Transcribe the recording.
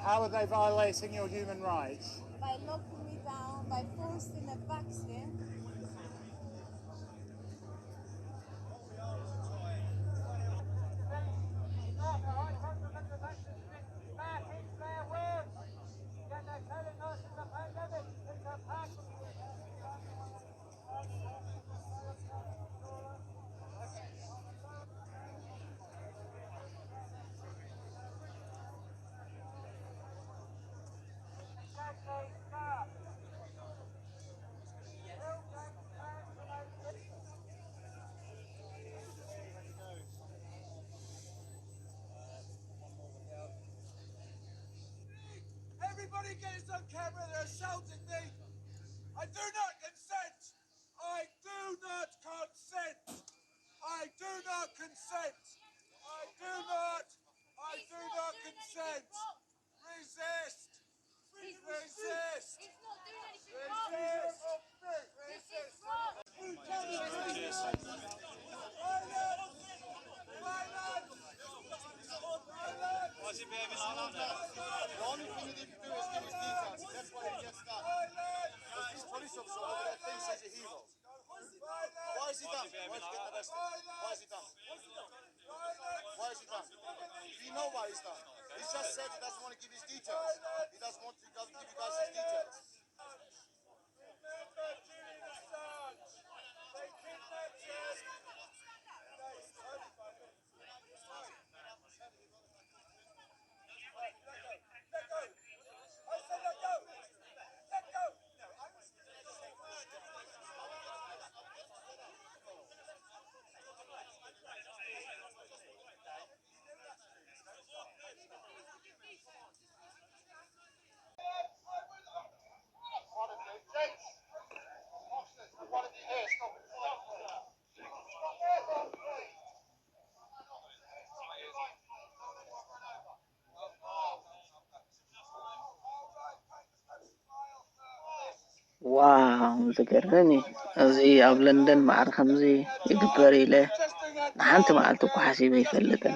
How are they violating your human rights? By locking me down, by forcing a vaccine. Everybody gets on camera, they're assaulting me. I do not consent. I do not consent. I do not consent. I do not consent. Resist. Resist. He's not doing anything wrong. This is wrong. Why is he behaving like that now? The only thing you need to do is give his details. That's why he gets done. Because this police officer over there thinks he's a hero. Why is he done? Why is he getting arrested? Why is he done? Why is he done? We know why he's done. He just said he doesn't want to give his details. He doesn't want to give you guys his details. Remember Julian Assange. They kidnapped him. Let go. I said let go. Let go. واو زገርም እዚ ኣብ ለንደን ማዕረ ከምዚ ይግበር ኢለ ንሓንቲ መዓልቲ እኳ ሓሲበ ኣይፈልጥን